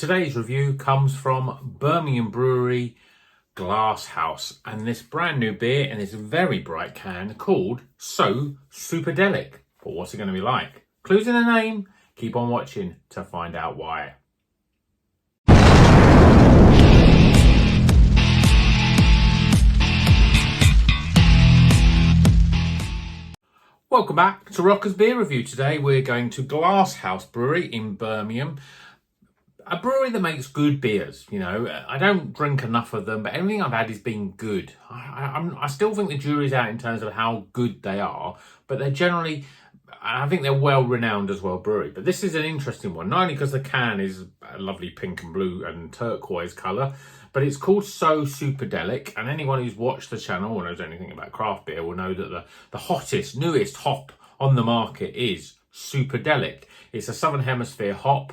Today's review comes from Birmingham brewery Glasshouse, and this brand new beer in this very bright can called So Superdelic. But what's it going to be like? Clues in the name. Keep on watching to find out why. Welcome back to Rocker's Beer Review. Today we're going to Glasshouse Brewery in Birmingham. A brewery that makes good beers. You know, I don't drink enough of them, but everything I've had has been good. I still think the jury's out in terms of how good they are, but they're generally, I think they're well renowned as well, brewery. But this is an interesting one, not only because the can is a lovely pink and blue and turquoise colour, but it's called So Superdelic, and anyone who's watched the channel or knows anything about craft beer will know that the hottest, newest hop on the market is Superdelic. It's a Southern Hemisphere hop,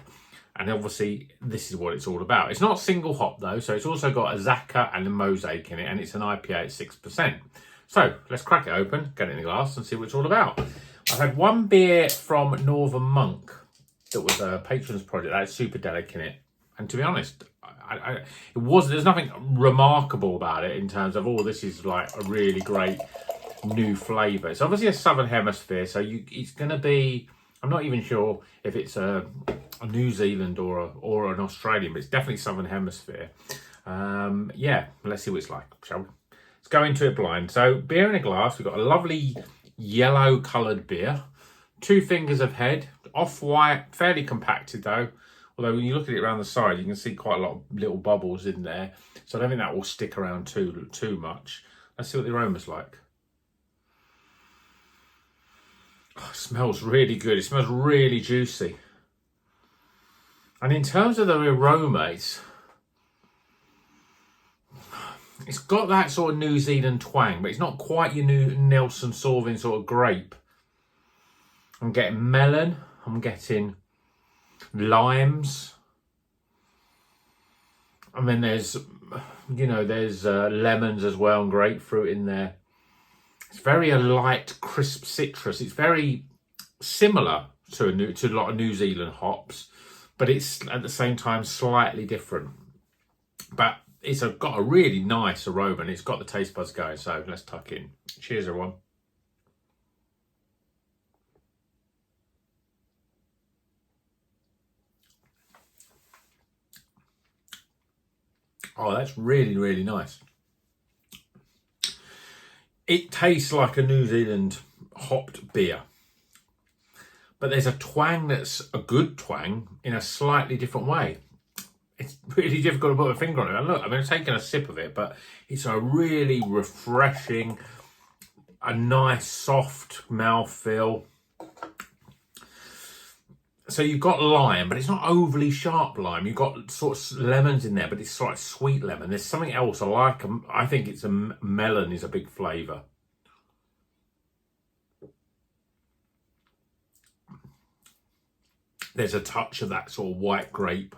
and obviously this is what it's all about. It's not single hop though, so it's also got a Zaka and a Mosaic in it, and it's an IPA at 6%. So let's crack it open, get it in the glass and see what it's all about. I've had one beer from Northern Monk that was a patron's project that had Superdelic in it, and to be honest, there's nothing remarkable about it in terms of, oh, this is like a really great new flavour. It's obviously a Southern Hemisphere, so it's going to be, I'm not even sure if it's a New Zealand or an Australian, but it's definitely Southern Hemisphere. Yeah, let's see what it's like, shall we? Let's go into it blind. So, beer in a glass. We've got a lovely yellow coloured beer. 2 fingers of head, off-white, fairly compacted though. Although when you look at it around the side, you can see quite a lot of little bubbles in there. So I don't think that will stick around too much. Let's see what the aroma's like. Oh, it smells really good. It smells really juicy. And in terms of the aroma, it's got that sort of New Zealand twang, but it's not quite your new Nelson Sauvin sort of grape. I'm getting melon. I'm getting limes, and then there's lemons as well and grapefruit in there. It's very a light, crisp citrus. It's very similar to a lot of New Zealand hops, but it's at the same time slightly different. But it's got a really nice aroma and it's got the taste buds going. So let's tuck in. Cheers, everyone. Oh, that's really, really nice. It tastes like a New Zealand hopped beer. But there's a twang that's a good twang in a slightly different way. It's really difficult to put a finger on it. And look, I've been taking a sip of it, but it's a really refreshing, a nice soft mouthfeel. So you've got lime, but it's not overly sharp lime. You've got sort of lemons in there, but it's like sweet lemon. There's something else I like. I think it's a melon is a big flavour. There's a touch of that sort of white grape,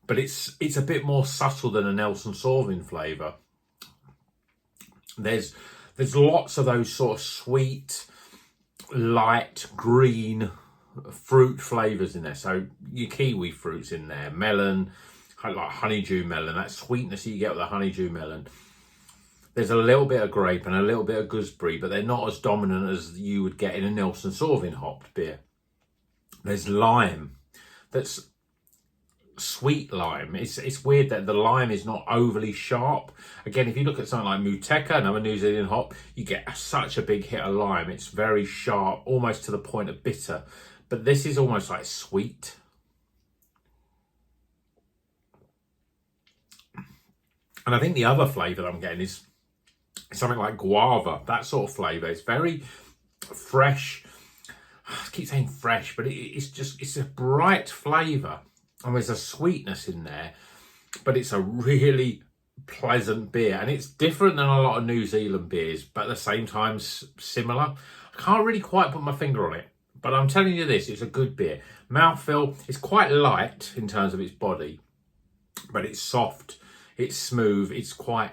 but it's a bit more subtle than a Nelson Sauvin flavour. There's lots of those sort of sweet, light, green fruit flavours in there. So your kiwi fruits in there, melon, like honeydew melon, that sweetness you get with the honeydew melon. There's a little bit of grape and a little bit of gooseberry, but they're not as dominant as you would get in a Nelson Sauvin hopped beer. There's lime, that's sweet lime. It's weird that the lime is not overly sharp. Again, if you look at something like Muteca, another New Zealand hop, you get such a big hit of lime. It's very sharp, almost to the point of bitter. But this is almost like sweet. And I think the other flavour that I'm getting is something like guava, that sort of flavour. It's very fresh. I keep saying fresh, but it's a bright flavour. And there's a sweetness in there, but it's a really pleasant beer. And it's different than a lot of New Zealand beers, but at the same time similar. I can't really quite put my finger on it. But I'm telling you this, it's a good beer. Mouthfeel is quite light in terms of its body, but it's soft, it's smooth, it's quite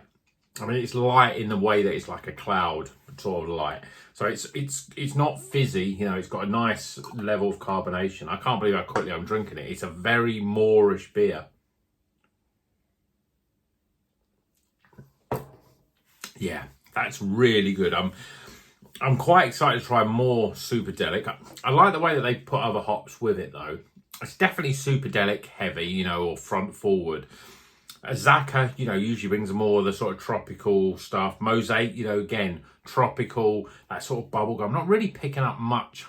I mean, it's light in the way that it's like a cloud sort of light. So it's not fizzy, you know, it's got a nice level of carbonation. I can't believe how quickly I'm drinking it. It's a very moorish beer. Yeah, that's really good. I'm quite excited to try more Superdelic. I like the way that they put other hops with it though. It's definitely Superdelic heavy, you know, or front forward. Zaka, you know, usually brings more of the sort of tropical stuff. Mosaic, you know, again, tropical, that sort of bubblegum. I'm not really picking up much.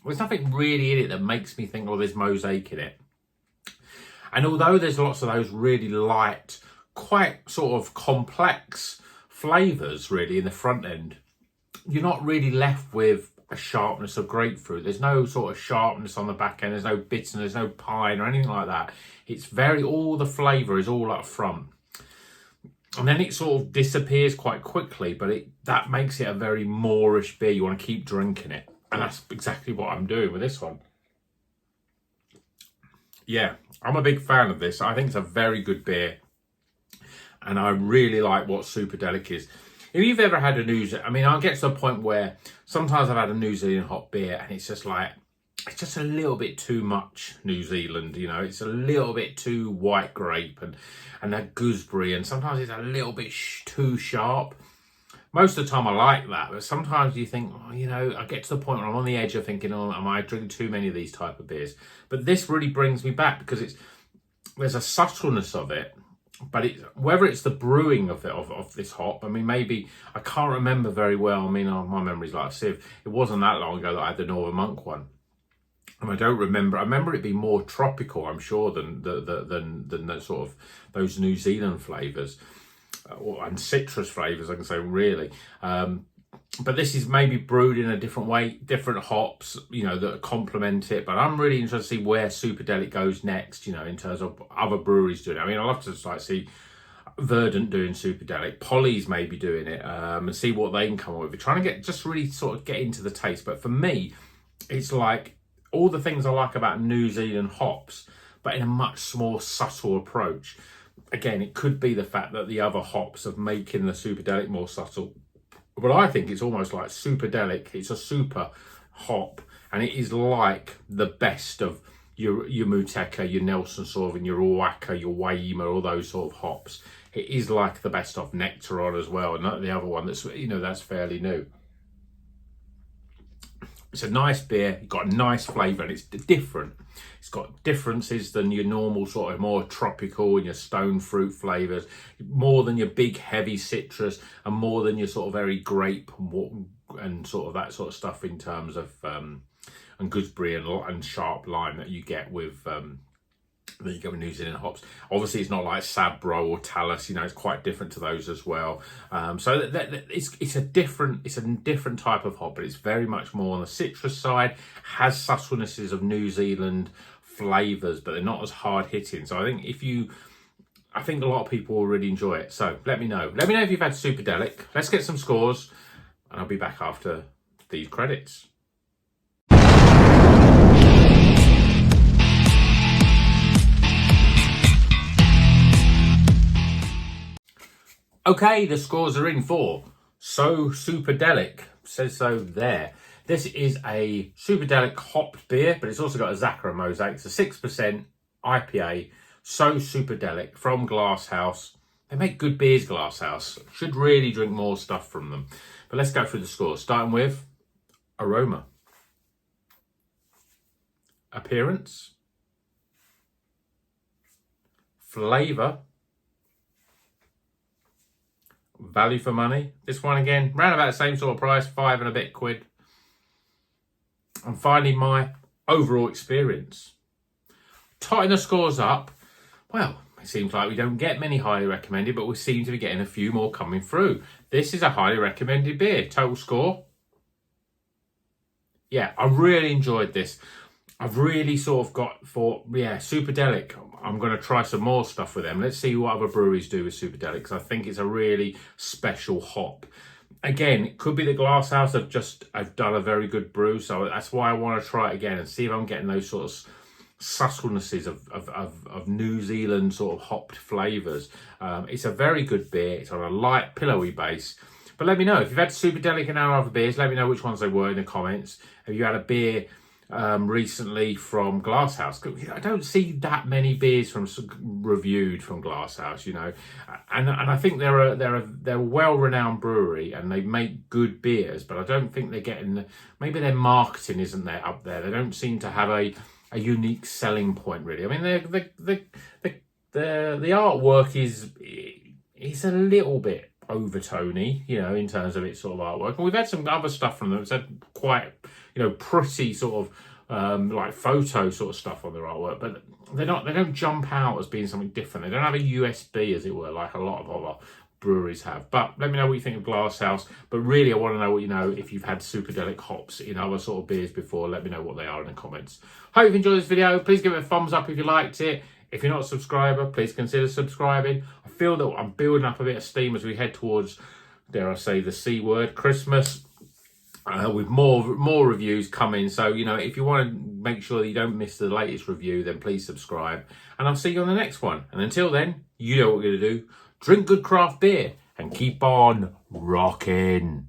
There's nothing really in it that makes me think, oh, there's mosaic in it. And although there's lots of those really light, quite sort of complex flavours really in the front end, you're not really left with a sharpness of grapefruit. There's no sort of sharpness on the back end. There's no bitterness, there's no pine or anything like that. It's very, all the flavour is all up front. And then it sort of disappears quite quickly, but that makes it a very moorish beer. You want to keep drinking it. And that's exactly what I'm doing with this one. Yeah, I'm a big fan of this. I think it's a very good beer. And I really like what Superdelic is. If you've ever had a I mean, I'll get to the point where sometimes I've had a New Zealand hop beer and it's just like, it's just a little bit too much New Zealand, you know, it's a little bit too white grape and that gooseberry, and sometimes it's a little bit too sharp. Most of the time I like that, but sometimes you think, oh, you know, I get to the point where I'm on the edge of thinking, oh, am I drinking too many of these type of beers? But this really brings me back because there's a subtleness of it. But whether it's the brewing of this hop, I mean, maybe, I can't remember very well. I mean, my memory's like a sieve. It wasn't that long ago that I had the Northern Monk one. And I don't remember, I remember it being more tropical, I'm sure, than the sort of those New Zealand flavours. And citrus flavours, I can say, really. But this is maybe brewed in a different way, different hops, you know, that complement it. But I'm really interested to see where Superdelic goes next, you know, in terms of other breweries doing it. I mean, I'd love to like see Verdant doing Superdelic, Polly's maybe doing it, and see what they can come up with. We're trying to just really sort of get into the taste. But for me, it's like all the things I like about New Zealand hops, but in a much more subtle approach. Again, it could be the fact that the other hops are making the Superdelic more subtle. But I think it's almost like Superdelic. It's a super hop, and it is like the best of your Muteka, your Nelson Sauvin, your Oaxaca, your Waima, all those sort of hops. It is like the best of Nectaron as well, and not the other one that's, you know, that's fairly new. It's a nice beer, it's got a nice flavour, and it's different. It's got differences than your normal sort of more tropical and your stone fruit flavours, more than your big heavy citrus, and more than your sort of very grape and sort of that sort of stuff in terms of and gooseberry and sharp lime that you get with that you get with New Zealand hops. Obviously, it's not like Sabro or Talus. You know, it's quite different to those as well. So it's a different type of hop, but it's very much more on the citrus side. Has subtlenesses of New Zealand flavours, but they're not as hard hitting. So I think a lot of people will really enjoy it. So let me know. Let me know if you've had Superdelic. Let's get some scores, and I'll be back after these credits. Okay, the scores are in for So Superdelic. Says so there. This is a Superdelic hopped beer, but it's also got a Zaka mosaic. It's a 6% IPA. So Superdelic from Glasshouse. They make good beers, Glasshouse. Should really drink more stuff from them. But let's go through the scores. Starting with aroma, appearance, flavour, value for money. This one again, round about the same sort of price, £5 and a bit. And finally, my overall experience. Totting the scores up, well, it seems like we don't get many highly recommended, but we seem to be getting a few more coming through. This is a highly recommended beer. Total score. Yeah, I really enjoyed this. I've really sort of Superdelic. I'm going to try some more stuff with them. Let's see what other breweries do with Superdelic, because I think it's a really special hop. Again, it could be the Glasshouse have done a very good brew, so that's why I want to try it again and see if I'm getting those sort of subtlenesses of New Zealand sort of hopped flavours. It's a very good beer. It's on a light, pillowy base. But let me know if you've had Superdelic and our other beers. Let me know which ones they were in the comments. Have you had a beer recently from Glasshouse? I don't see that many beers reviewed from Glasshouse, you know, and I think they're a well-renowned brewery and they make good beers, but I don't think they're getting, maybe their marketing isn't there up there. They don't seem to have a unique selling point, really. I mean, the artwork is a little bit overtony, you know, in terms of its sort of artwork. And we've had some other stuff from them. It's had quite, you know, pretty sort of like photo sort of stuff on their artwork, but they don't jump out as being something different. They don't have a USB, as it were, like a lot of other breweries have. But let me know what you think of Glasshouse. But really, I want to know what you know if you've had Superdelic hops in other sort of beers before. Let me know what they are in the comments. Hope you've enjoyed this video. Please give it a thumbs up if you liked it. If you're not a subscriber, please consider subscribing. I feel that I'm building up a bit of steam as we head towards, dare I say, the C word, Christmas, with more reviews coming. So, you know, if you want to make sure that you don't miss the latest review, then please subscribe. And I'll see you on the next one. And until then, you know what we're going to do. Drink good craft beer and keep on rocking.